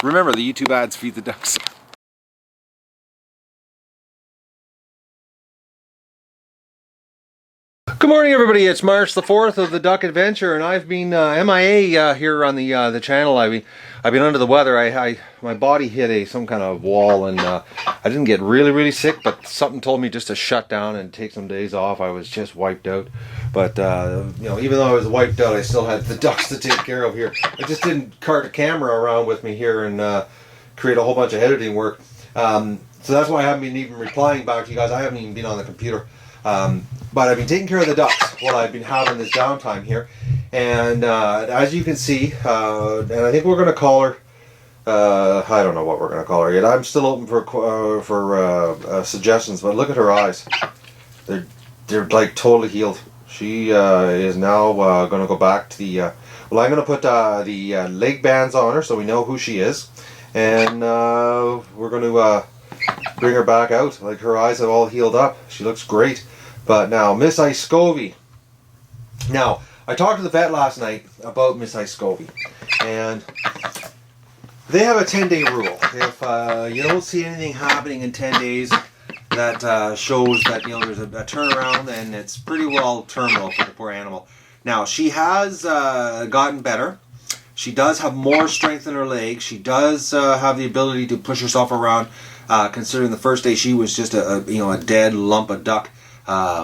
Remember, the YouTube ads feed the ducks. Good morning, everybody. It's March the 4th of the Duck Adventure, and I've been MIA here on the channel. I've been under the weather. My body hit some kind of wall, and I didn't get really sick, but something told me just to shut down and take some days off. I was just wiped out. But you know, even though I was wiped out, I still had the ducks to take care of here. I just didn't cart a camera around with me here and create a whole bunch of editing work. So that's why I haven't been even replying back to you guys. I haven't even been on the computer. But I've been taking care of the ducks while I've been having this downtime here, and as you can see, and I think we're going to call her, I don't know what we're going to call her yet. I'm still open for suggestions, but look at her eyes. They're like totally healed. She is now going to go back to the, well, I'm going to put the leg bands on her so we know who she is, and we're going to bring her back out. Like, her eyes have all healed up. She looks great. But now, Miss Icecovy. Now, I talked to the vet last night about Miss Icecovy, and they have a 10-day rule. If you don't see anything happening in 10 days that shows that, you know, there's a turnaround, then it's pretty well terminal for the poor animal. Now, she has gotten better. She does have more strength in her legs. She does have the ability to push herself around. Considering the first day she was just a dead lump of duck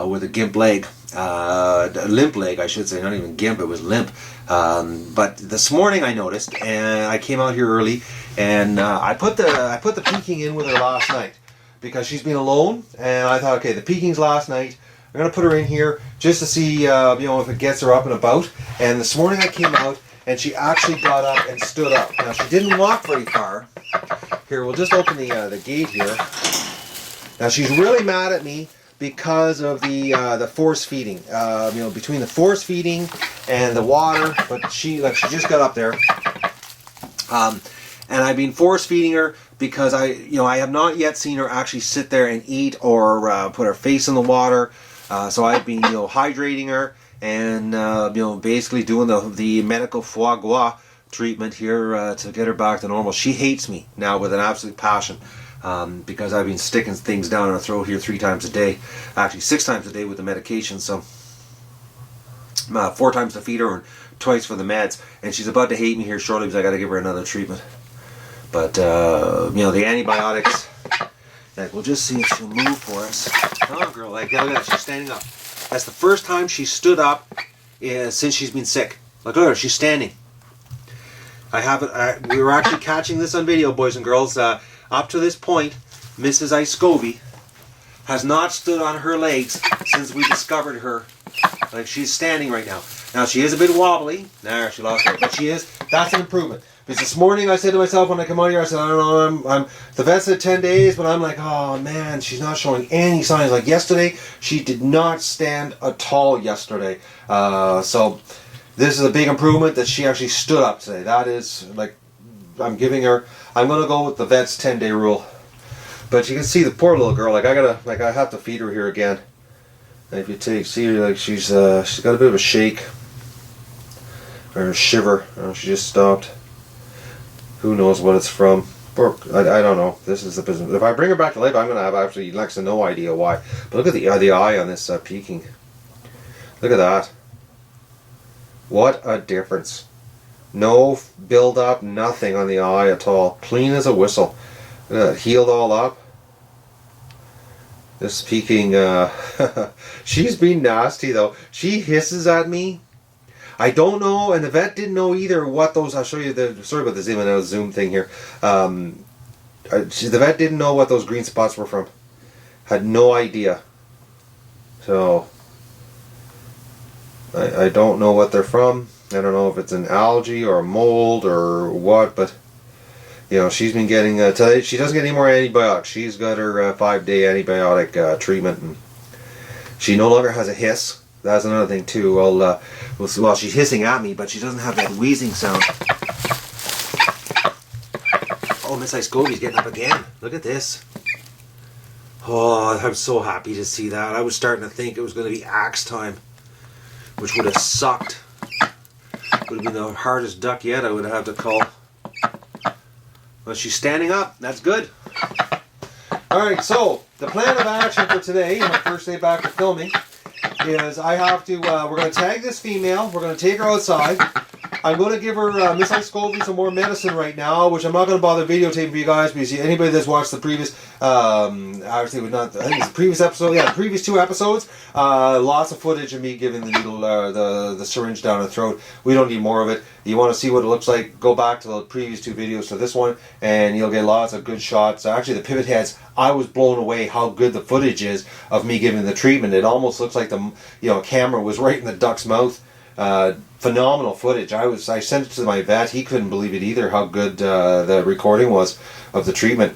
with a gimp leg, a limp leg, I should say, not even gimp, it was limp. But this morning I noticed, and I came out here early, and I put the Peking in with her last night because she's been alone, and I thought, okay, the Peking's last night. I'm gonna put her in here just to see, if it gets her up and about. And this morning I came out, and she actually got up and stood up. Now, she didn't walk very far. Here, we'll just open the gate here. Now, she's really mad at me because of the force feeding. Between the force feeding and the water, but she just got up there. And I've been force feeding her because I have not yet seen her actually sit there and eat or put her face in the water. So I've been hydrating her and basically doing the medical foie gras treatment here to get her back to normal. She hates me now with an absolute passion because I've been sticking things down her throat here 3 times a day, actually 6 times a day with the medication. So 4 times to feed her and twice for the meds, and she's about to hate me here shortly because I got to give her another treatment. But the antibiotics, like, we'll just see if she'll move for us. Oh, girl, like, look at that, she's standing up. That's the first time she stood up since she's been sick. Look at her, she's standing. I have it. We were actually catching this on video, boys and girls. Up to this point, Mrs. Icecovy has not stood on her legs since we discovered her. Like, she's standing right now. Now, she is a bit wobbly. Nah, she lost it. But she is. That's an improvement. Because this morning I said to myself when I come out here, I said, I don't know, the vet said 10 days, but I'm like, oh man, she's not showing any signs. Like yesterday, she did not stand at all yesterday. So this is a big improvement that she actually stood up today. That is, like, I'm going to go with the vet's 10-day rule. But you can see the poor little girl, like, I have to feed her here again. And if you see her, like, she's got a bit of a shake. Or a shiver. She just stopped. Who knows what it's from? I don't know. This is the business. If I bring her back to life, I'm going to have actually next to no idea why. But look at the eye on this Peking. Look at that. What a difference. No build up, nothing on the eye at all. Clean as a whistle. Healed all up. This Peking, she's been nasty though. She hisses at me. I don't know, and the vet didn't know either what those, I'll show you sorry about the zoom and out zoom thing here. The vet didn't know what those green spots were from. Had no idea. So, I don't know what they're from. I don't know if it's an algae or a mold or what, but she's been getting, today she doesn't get any more antibiotics. She's got her 5-day antibiotic treatment, and she no longer has a hiss. That's another thing too. Well, she's hissing at me, but she doesn't have that wheezing sound. Oh, Miss Icecovy's getting up again. Look at this. Oh, I'm so happy to see that. I was starting to think it was going to be axe time, which would have sucked. Would have been the hardest duck yet I would have had to call. Well, she's standing up. That's good. Alright, so the plan of action for today, my first day back to filming, is I have to, we're going to tag this female, we're going to take her outside. I'm going to give her, Miss Icecovy, some more medicine right now, which I'm not going to bother videotaping for you guys, because anybody that's watched the previous, actually I think it's the previous episode, yeah, the previous 2 episodes, lots of footage of me giving the needle, the syringe down the throat. We don't need more of it. You want to see what it looks like, go back to the previous 2 videos to this one, and you'll get lots of good shots. Actually, the PivotHeads, I was blown away how good the footage is of me giving the treatment. It almost looks like the camera was right in the duck's mouth. Phenomenal footage. I sent it to my vet. He couldn't believe it either, how good the recording was of the treatment.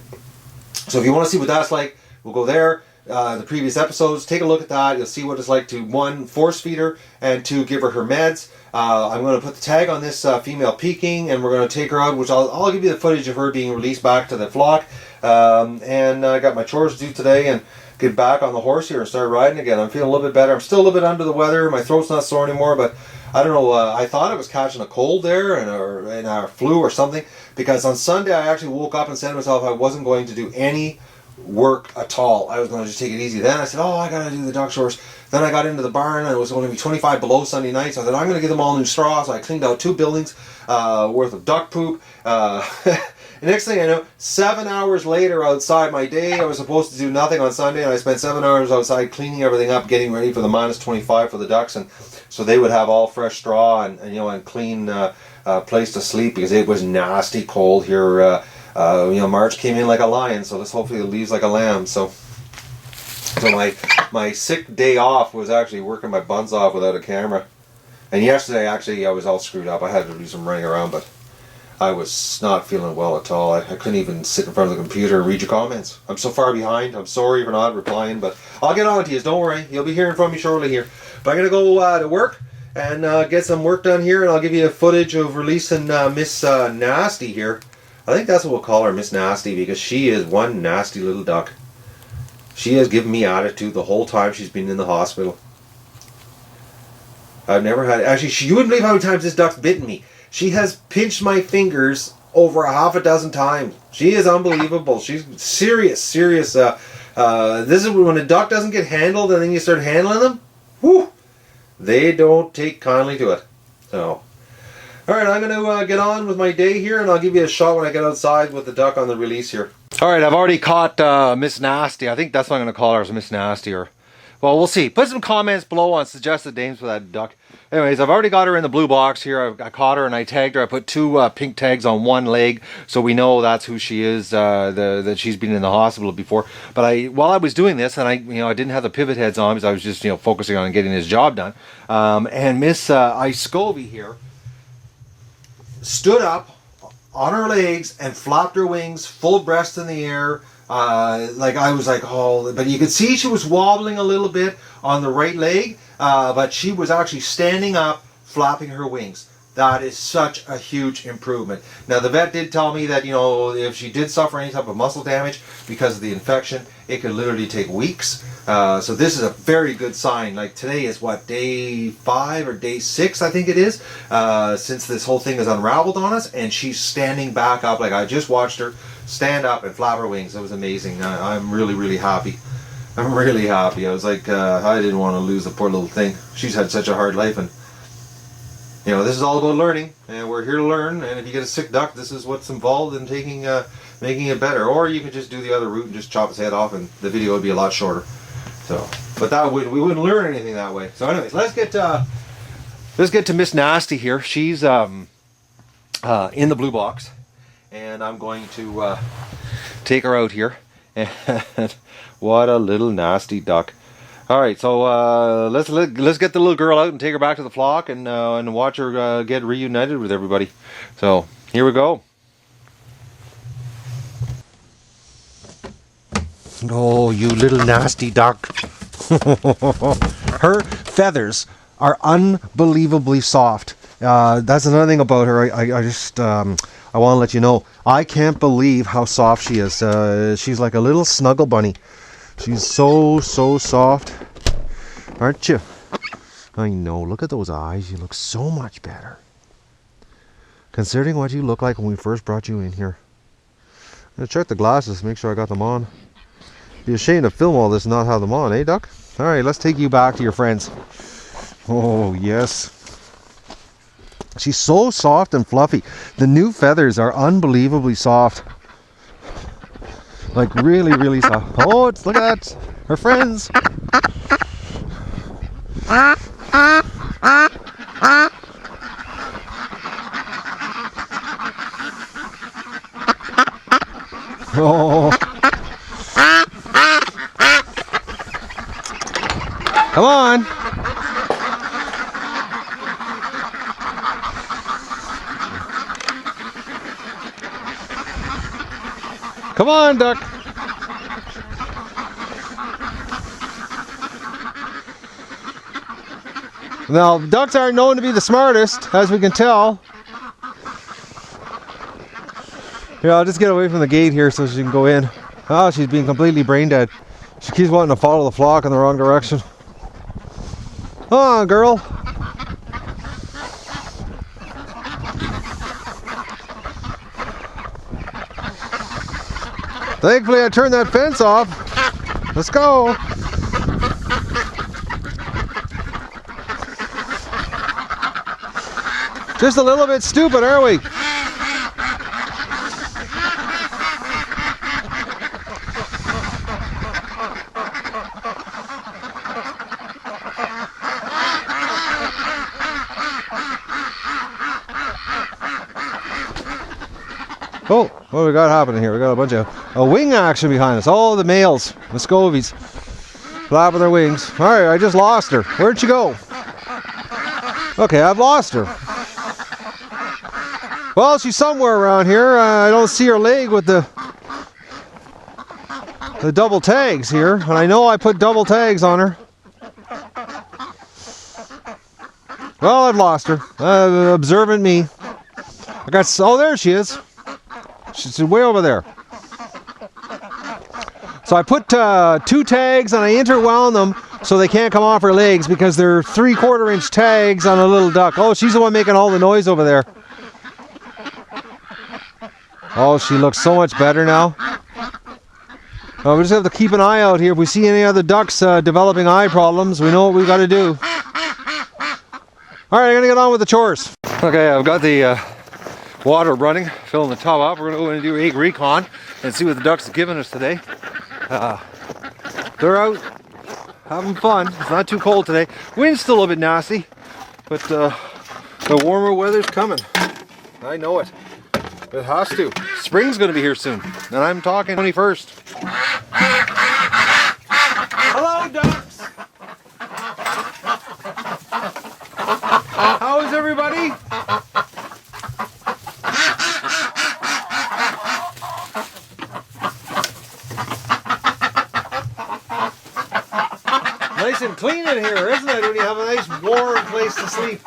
So if you want to see what that's like, we'll go there. The previous episodes, take a look at that. You'll see what it's like to, 1, force feed her, and 2, give her meds. I'm going to put the tag on this female Pekin, and we're going to take her out, which I'll give you the footage of her being released back to the flock. And I got my chores to do today, and get back on the horse here and start riding again. I'm feeling a little bit better. I'm still a little bit under the weather. My throat's not sore anymore, but I don't know. I thought I was catching a cold there and a flu or something, because on Sunday I actually woke up and said to myself I wasn't going to do any work at all. I was going to just take it easy. Then I said, oh, I got to do the duck chores. Then I got into the barn, and it was going to be 25 below Sunday night, so I said, I'm going to give them all new straw. So I cleaned out 2 buildings worth of duck poop. The next thing I know, 7 hours later outside, my day, I was supposed to do nothing on Sunday, and I spent 7 hours outside cleaning everything up, getting ready for the -25 for the ducks, and so they would have all fresh straw and clean place to sleep, because it was nasty cold here. March came in like a lion, so let's hopefully it leaves like a lamb. So my sick day off was actually working my buns off without a camera. And yesterday, actually, I was all screwed up. I had to do some running around, but I was not feeling well at all. I couldn't even sit in front of the computer and read your comments. I'm so far behind. I'm sorry for not replying, but I'll get on to you. Don't worry. You'll be hearing from me shortly here. But I'm going to go to work and get some work done here, and I'll give you a footage of releasing Miss Nasty here. I think that's what we'll call her, Miss Nasty, because she is one nasty little duck. She has given me attitude the whole time she's been in the hospital. I've never had... Actually, you wouldn't believe how many times this duck's bitten me. She has pinched my fingers over half a dozen times. She is unbelievable. She's serious. This is when a duck doesn't get handled and then you start handling them. Whew! They don't take kindly to it. So, alright, I'm going to get on with my day here, and I'll give you a shot when I get outside with the duck on the release here. Alright, I've already caught Miss Nasty. I think that's what I'm going to call her, as Miss Nasty. Or, well, we'll see. Put some comments below on suggested names for that duck. Anyways, I've already got her in the blue box here. I caught her and I tagged her. I put 2 pink tags on one leg, so we know that's who she is. That she's been in the hospital before. But while I was doing this, and I didn't have the PivotHeads on because I was just focusing on getting this job done. And Miss Icecovy here stood up on her legs and flapped her wings, full breast in the air. Like I was like, oh, but you could see she was wobbling a little bit on the right leg. But she was actually standing up, flapping her wings. That is such a huge improvement. Now, the vet did tell me that, if she did suffer any type of muscle damage because of the infection, it could literally take weeks. So this is a very good sign. Like today is what, day 5 or day 6, I think it is, since this whole thing has unraveled on us, and she's standing back up. Like I just watched her stand up and flap her wings. It was amazing. I'm really, really happy. I'm really happy. I was like, I didn't want to lose the poor little thing. She's had such a hard life, and this is all about learning, and we're here to learn. And if you get a sick duck, this is what's involved in making it better. Or you could just do the other route and just chop its head off, and the video would be a lot shorter. So, but we wouldn't learn anything that way. So, anyways, let's get to Miss Nasty here. She's in the blue box, and I'm going to take her out here. And what a little nasty duck. Alright, so let's get the little girl out and take her back to the flock and watch her get reunited with everybody. So, here we go. Oh, you little nasty duck. Her feathers are unbelievably soft. That's another thing about her. I want to let you know, I can't believe how soft she is. She's like a little snuggle bunny. She's so soft. Aren't you? I know. Look at those eyes. You look so much better. Considering what you look like when we first brought you in here. I'll check the glasses, make sure I got them on. Be ashamed to film all this and not have them on, eh, Duck? Alright, let's take you back to your friends. Oh, yes. She's so soft and fluffy. The new feathers are unbelievably soft. Like really, really soft. Oh, look at that. Her friends. Oh. Come on. Come on, Duck. Now, ducks aren't known to be the smartest, as we can tell. Here, I'll just get away from the gate here so she can go in. Oh, she's being completely brain dead. She keeps wanting to follow the flock in the wrong direction. Come on, girl. Thankfully, I turned that fence off. Let's go. Just a little bit stupid, aren't we? Oh, what do we got happening here? We got a bunch of wing action behind us. All the males, Muscovies, flapping their wings. All right, I just lost her. Where'd she go? Okay, I've lost her. Well, she's somewhere around here. I don't see her leg with the double tags here, and I know I put double tags on her. Well, I've lost her. Observant me. Oh, there she is. She's way over there. So I put 2 tags and I interwound them so they can't come off her legs because they're 3/4 inch tags on a little duck. Oh, she's the one making all the noise over there. Oh, she looks so much better now. We just have to keep an eye out here. If we see any other ducks developing eye problems, we know what we got to do. All right, I'm going to get on with the chores. Okay, I've got the water running, filling the tub up. We're going to go in and do egg recon and see what the ducks have given us today. They're out having fun. It's not too cold today. Wind's still a bit nasty, but the warmer weather's coming. I know it. It has to. Spring's going to be here soon, and I'm talking 21st. Hello, ducks! How is everybody? Nice and clean in here, isn't it, when you have a nice warm place to sleep?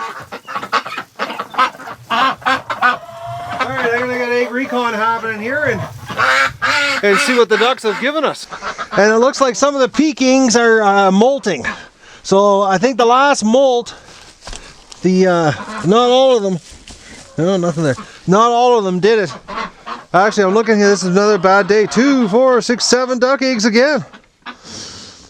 Alright, I'm going to get egg recon happening here and see what the ducks have given us. And it looks like some of the Pekins are molting. So I think the last molt, not all of them, no, nothing there. Not all of them did it. Actually, I'm looking here, this is another bad day. 2, 4, 6, 7 duck eggs again.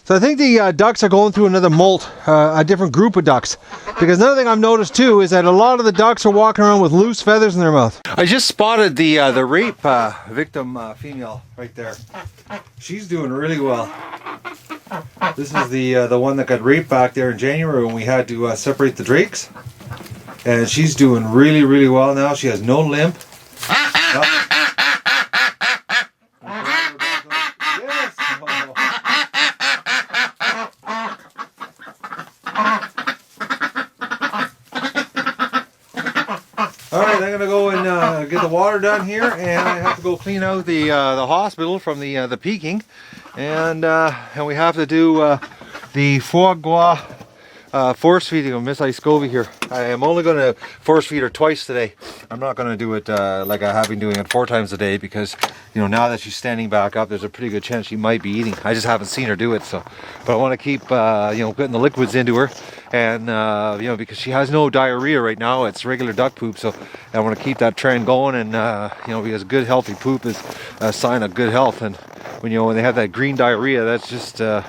So I think the ducks are going through another molt, a different group of ducks. Because another thing I've noticed too is that a lot of the ducks are walking around with loose feathers in their mouth. I just spotted the rape victim female right there. She's doing really well. This is the one that got raped back there in January when we had to separate the drakes. And she's doing really, really well now. She has no limp. Alright, I'm going to go and get the water done here, and I have to go clean out the hospital from the Peking, and we have to do the foie gras force feeding of Miss Icecovy here. I am only going to force feed her twice today. I'm not going to do it like I have been doing it 4 times a day, because you know, now that she's standing back up, there's a pretty good chance she might be eating. I just haven't seen her do it. So, but I want to keep you know, getting the liquids into her, and you know, because she has no diarrhea right now, it's regular duck poop. So I want to keep that trend going, and you know, because good healthy poop is a sign of good health, and when you know, when they have that green diarrhea, that's just the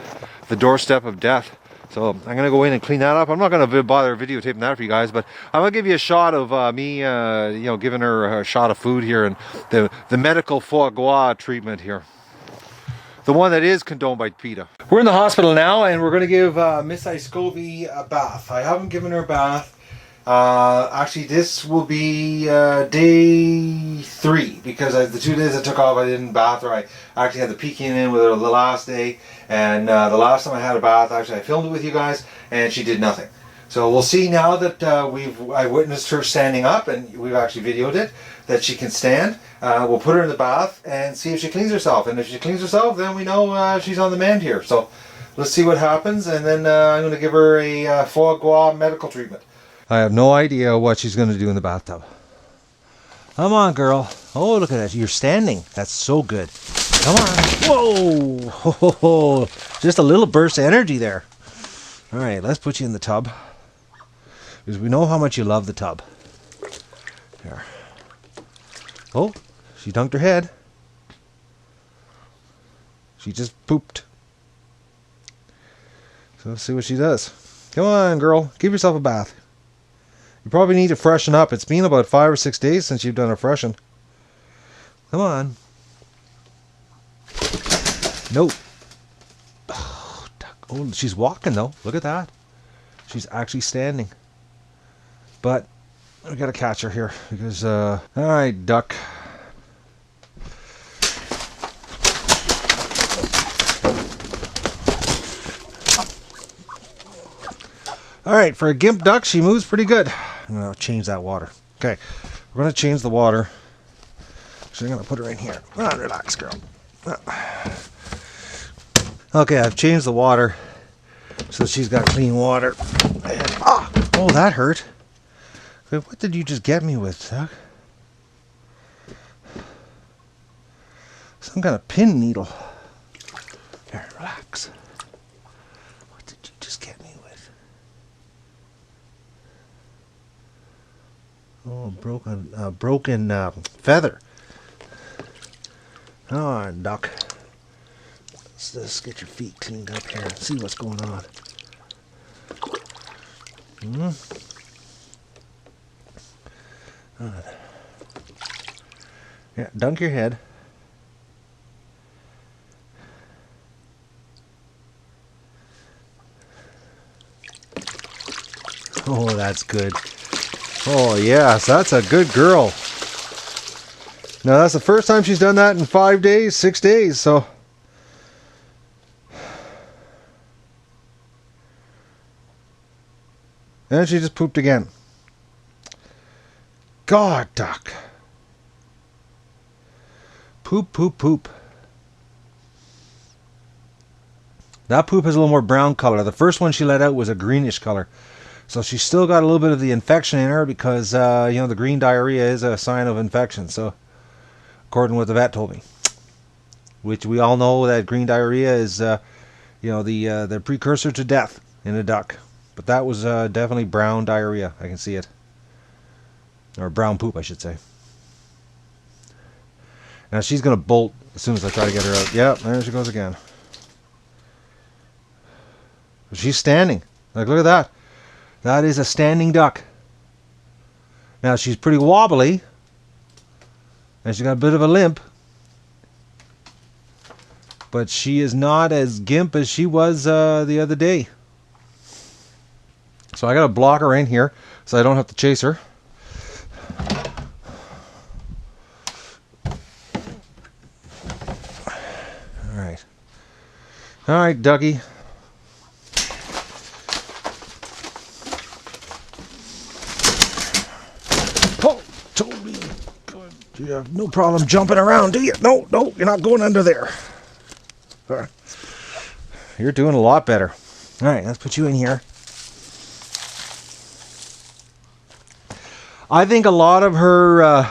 doorstep of death. So I'm going to go in and clean that up. I'm not going to bother videotaping that for you guys, but I'm going to give you a shot of me, you know, giving her a shot of food here, and the medical foie gras treatment here. The one that is condoned by PETA. We're in the hospital now, and we're going to give Miss Icecovy a bath. I haven't given her a bath. Actually, this will be day 3, because the 2 days I took off, I didn't bath her. I actually had the Pekin in with her the last day, and the last time I had a bath, actually I filmed it with you guys, and she did nothing. So we'll see now that I witnessed her standing up, and we've actually videoed it, that she can stand. We'll put her in the bath and see if she cleans herself, and if she cleans herself, then we know she's on the mend here. So let's see what happens, and then I'm going to give her a foie gras medical treatment. I have no idea what she's going to do in the bathtub. Come on, girl. Oh, look at that. You're standing. That's so good. Come on. Whoa. Ho, ho, ho. Just a little burst of energy there. All right, let's put you in the tub, because we know how much you love the tub. There. Oh, she dunked her head. She just pooped. So let's see what she does. Come on, girl. Give yourself a bath. You probably need to freshen up. It's been about 5 or 6 days since you've done a freshen. Come on. Nope. Oh, oh, she's walking though. Look at that. She's actually standing. But we gotta catch her here, because all right, duck. All right, for a gimp duck, she moves pretty good. I'm going to change that water. Okay, we're going to change the water. So I'm going to put her in here. Ah, relax, girl. Okay, I've changed the water so she's got clean water. And, oh, that hurt. What did you just get me with, Doug? Some kind of pin needle. Here, relax. What did you just get me with? Oh, broken feather. Come on, duck. Let's just get your feet cleaned up here and see what's going on. Yeah, dunk your head. Oh, that's good. Oh, yes, that's a good girl. Now, that's the first time she's done that in 5 days, 6 days, so. And she just pooped again. God, duck. Poop, poop, poop. That poop has a little more brown color. The first one she let out was a greenish color. So she's still got a little bit of the infection in her, because, you know, the green diarrhea is a sign of infection. So, according to what the vet told me. Which we all know that green diarrhea is, you know, the precursor to death in a duck. But that was definitely brown diarrhea. I can see it. Or brown poop, I should say. Now she's going to bolt as soon as I try to get her out. Yep, there she goes again. She's standing. Like, look at that. That is a standing duck. Now she's pretty wobbly. And she's got a bit of a limp. But she is not as gimp as she was the other day. So I got to block her in here so I don't have to chase her. Alright. Alright, Dougie. Oh, Toby. Good. You have no problem jumping around, do you? No, no, you're not going under there. You're doing a lot better. Alright, let's put you in here. I think a lot of her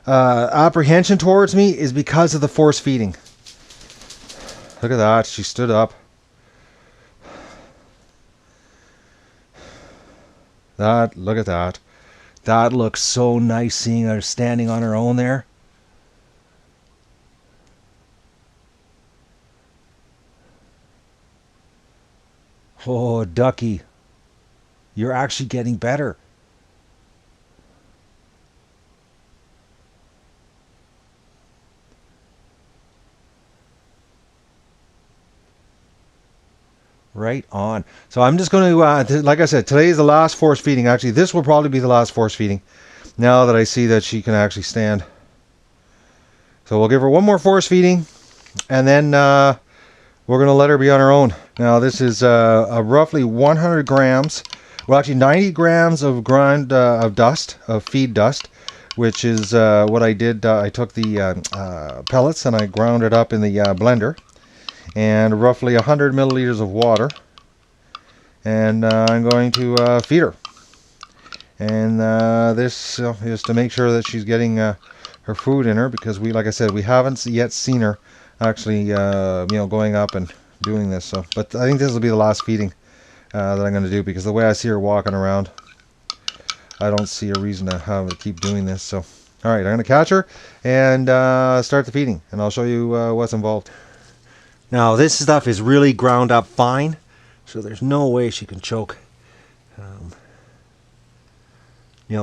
apprehension towards me is because of the force feeding. Look at that. She stood up. Look at that. That looks so nice seeing her standing on her own there. Oh, Ducky. You're actually getting better. Right on. So I'm just going to, like I said, today is the last force feeding. Actually, this will probably be the last force feeding now that I see that she can actually stand. So we'll give her one more force feeding, and then we're going to let her be on her own. Now, this is a roughly 100 grams, well, actually 90 grams of ground of dust, of feed dust, which is what I did. I took the pellets and I ground it up in the blender. And roughly 100 milliliters of water, and I'm going to feed her. And this is to make sure that she's getting her food in her, because like I said, we haven't yet seen her actually, going up and doing this. So, but I think this will be the last feeding that I'm going to do, because the way I see her walking around, I don't see a reason to have her keep doing this. So, all right, I'm going to catch her and start the feeding, and I'll show you what's involved. Now this stuff is really ground up fine, so there's no way she can choke.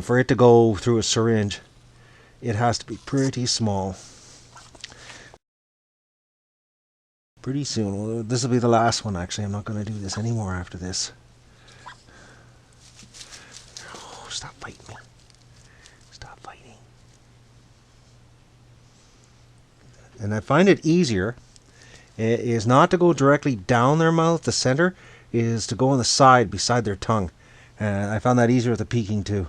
For it to go through a syringe, it has to be pretty small. Pretty soon, well, this will be the last one actually. I'm not going to do this anymore after this. Oh, stop fighting me. Stop fighting. And I find it easier is not to go directly down their mouth, the center, is to go on the side beside their tongue. And I found that easier with the peeking too.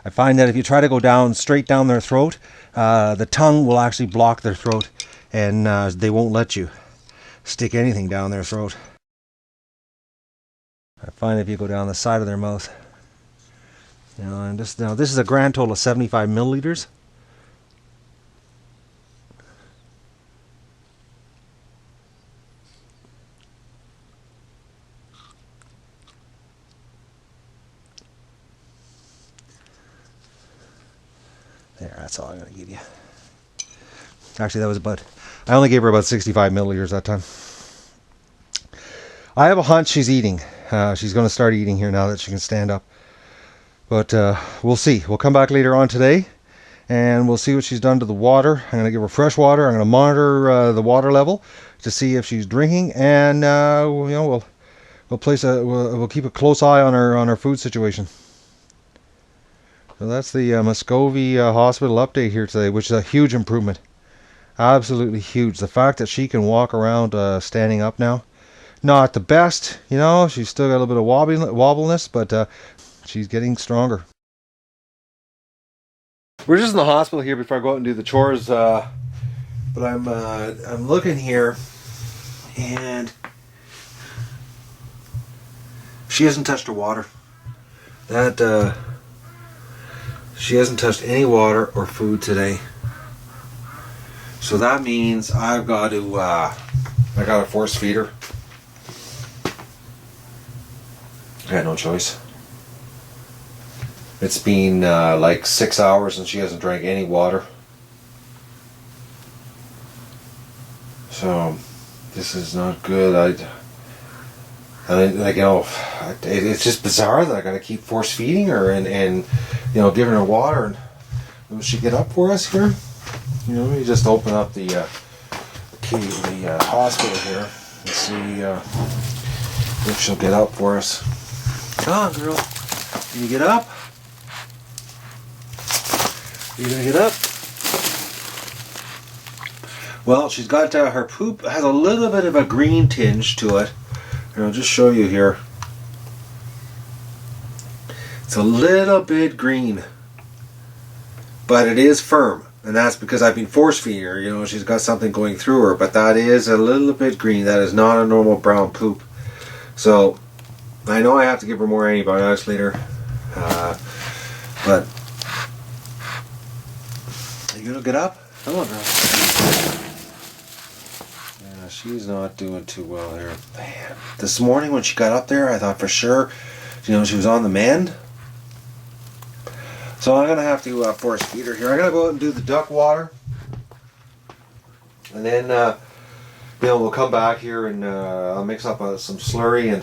I find that if you try to go down straight down their throat, the tongue will actually block their throat, and they won't let you stick anything down their throat. I find if you go down the side of their mouth, and this is a grand total of 75 milliliters. There, that's all I'm going to give you. Actually, that was I only gave her about 65 milliliters that time. I have a hunch she's eating. She's going to start eating here now that she can stand up. But we'll see. We'll come back later on today, and we'll see what she's done to the water. I'm going to give her fresh water. I'm going to monitor the water level to see if she's drinking, and we'll keep a close eye on her food situation. So that's the Muscovy hospital update here today, which is a huge improvement. Absolutely huge. The fact that she can walk around standing up now. Not the best, she's still got a little bit of wobbliness, but she's getting stronger. We're just in the hospital here before I go out and do the chores, but I'm looking here, and she hasn't touched her water. She hasn't touched any water or food today. So that means I've got to force feed her. I had no choice. It's been like 6 hours and she hasn't drank any water. So this is not good. It's just bizarre that I gotta keep force feeding her and giving her water. And will she get up for us here? Let me just open up the hospital here and see if she'll get up for us. Come on, girl. Can you get up? You gonna get up? Well, she's got her poop has a little bit of a green tinge to it. And I'll just show you here. It's a little bit green, but it is firm. And that's because I've been force feeding her. You know, she's got something going through her, but that is a little bit green. That is not a normal brown poop. So I know I have to give her more antibiotics later, but are you gonna get up? Come on, girl. Yeah, she's not doing too well here. Man, this morning when she got up there, I thought for sure, you know, she was on the mend. So I'm gonna have to force feed her here. I'm gonna go out and do the duck water, and then you know, we'll come back here and I'll mix up some slurry, and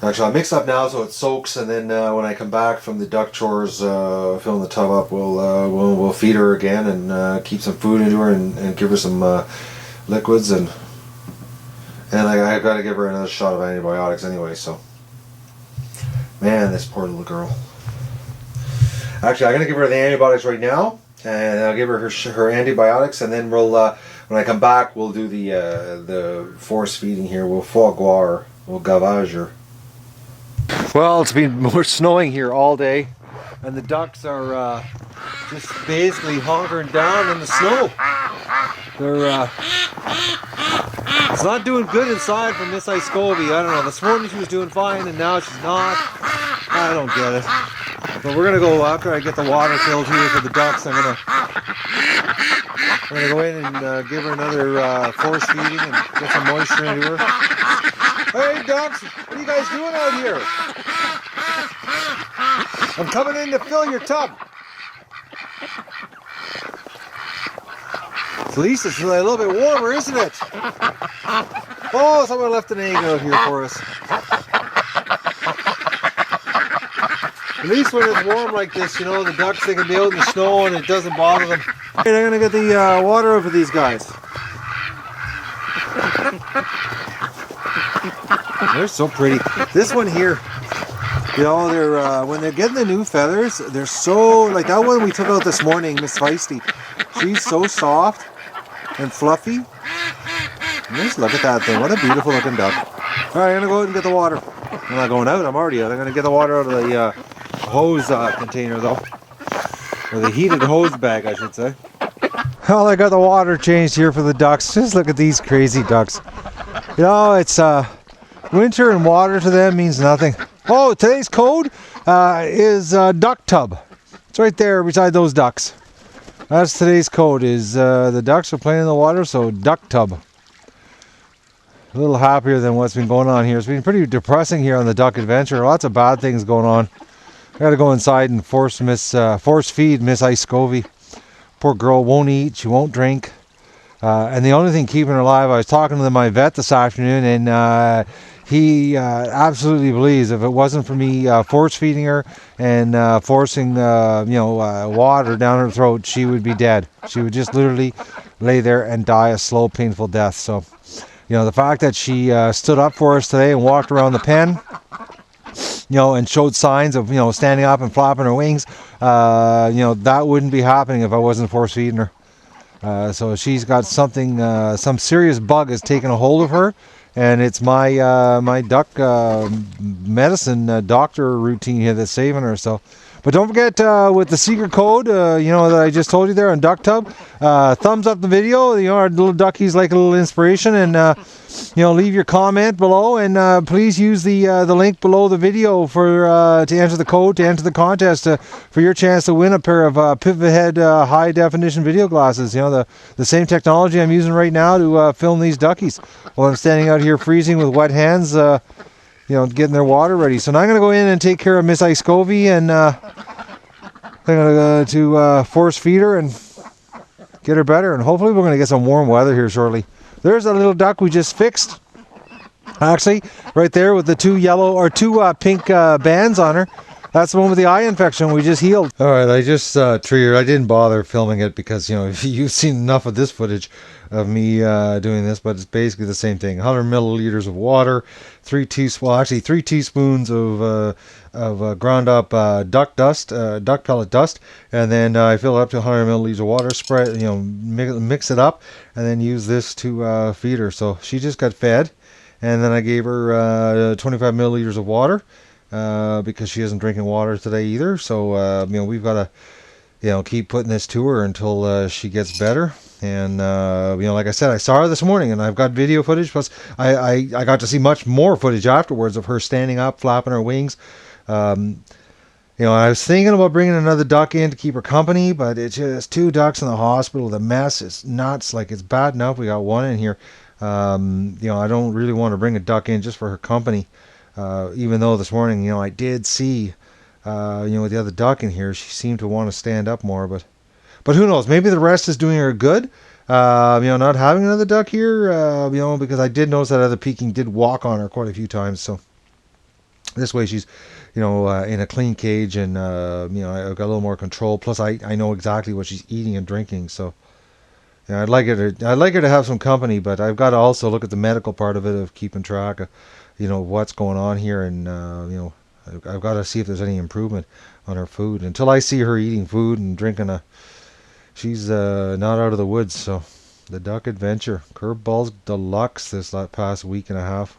actually I'll mix up now so it soaks, and then when I come back from the duck chores, filling the tub up, we'll feed her again and keep some food into her and give her some liquids, and I've got to give her another shot of antibiotics anyway. So, man, this poor little girl. Actually, I'm going to give her the antibiotics right now, and I'll give her her antibiotics, and then we'll, when I come back, we'll do the force feeding here. We'll foie gras, we'll gavage her. Well, it's been more snowing here all day, and the ducks are just basically hunkering down in the snow. They're it's not doing good inside for Miss Icecovy. I don't know. This morning she was doing fine, and now she's not. I don't get it. But we're gonna go after I get the water filled here for the ducks. I'm gonna go in and give her another force feeding and get some moisture into her. Hey ducks, what are you guys doing out here? I'm coming in to fill your tub. At least it's a little bit warmer, isn't it? Oh, someone left an egg out here for us. At least when it's warm like this, you know, the ducks, they can be out in the snow and it doesn't bother them. Alright, I'm going to get the water over these guys. They're so pretty. This one here, you know, they're when they're getting the new feathers, they're so, like that one we took out this morning, Miss Feisty. She's so soft and fluffy. Just look at that thing. What a beautiful looking duck. Alright, I'm going to go out and get the water. I'm not going out, I'm already out. I'm going to get the water out of the hose container though, or the heated hose bag I should say. Well, I got the water changed here for the ducks. Just look at these crazy ducks. You know, it's winter and water to them means nothing. Oh, today's code is duck tub. It's right there beside those ducks. That's today's code, is the ducks are playing in the water, so duck tub. A little happier than what's been going on here. It's been pretty depressing here on the duck adventure. Lots of bad things going on. I gotta go inside and force feed Miss Icecovy. Poor girl won't eat, she won't drink. And the only thing keeping her alive, I was talking to my vet this afternoon, and he absolutely believes if it wasn't for me force feeding her and forcing water down her throat, she would be dead. She would just literally lay there and die a slow, painful death. So, you know, the fact that she stood up for us today and walked around the pen, you know, and showed signs of, you know, standing up and flapping her wings, you know, that wouldn't be happening if I wasn't force feeding her. So she's got something, some serious bug has taken a hold of her, and it's my my duck medicine doctor routine here that's saving her. So, but don't forget with the secret code, you know, that I just told you there on Duck Tub, thumbs up the video. You know, our little duckies like a little inspiration, and you know, leave your comment below, and please use the link below the video for to enter the code, to enter the contest, for your chance to win a pair of PivotHead high definition video glasses. You know, the same technology I'm using right now to film these duckies while I'm standing out here freezing with wet hands, you know, getting their water ready. So now I'm going to go in and take care of Miss Icecovy, and I'm going to go to force feed her and get her better, and hopefully we're going to get some warm weather here shortly. There's a little duck we just fixed, actually, right there with the two pink bands on her. That's the one with the eye infection we just healed. All right, I just treated her. I didn't bother filming it because, you know, you've seen enough of this footage of me doing this, but it's basically the same thing. 100 milliliters of water, 3 teaspoons of ground up duck pellet dust, and then I fill it up to 100 milliliters of water, spread, you know, mix it up, and then use this to feed her. So she just got fed, and then I gave her 25 milliliters of water, because she isn't drinking water today either. So you know, we've got to keep putting this to her until she gets better. And like I said, I saw her this morning, and I've got video footage. Plus, I got to see much more footage afterwards of her standing up, flapping her wings. I was thinking about bringing another duck in to keep her company, but it's just 2 ducks in the hospital. The mess is nuts. Like, it's bad enough we got one in here. I don't really want to bring a duck in just for her company. Even though this morning, I did see, with the other duck in here, she seemed to want to stand up more, but who knows? Maybe the rest is doing her good. Not having another duck here, because I did notice that other Peking did walk on her quite a few times. So this way she's, in a clean cage, and I've got a little more control. Plus, I know exactly what she's eating and drinking. So I'd like her to have some company, but I've got to also look at the medical part of it, of keeping track of, what's going on here, and I've got to see if there's any improvement on her food. Until I see her eating food and drinking she's not out of the woods. So the duck adventure, curveballs deluxe this past week and a half.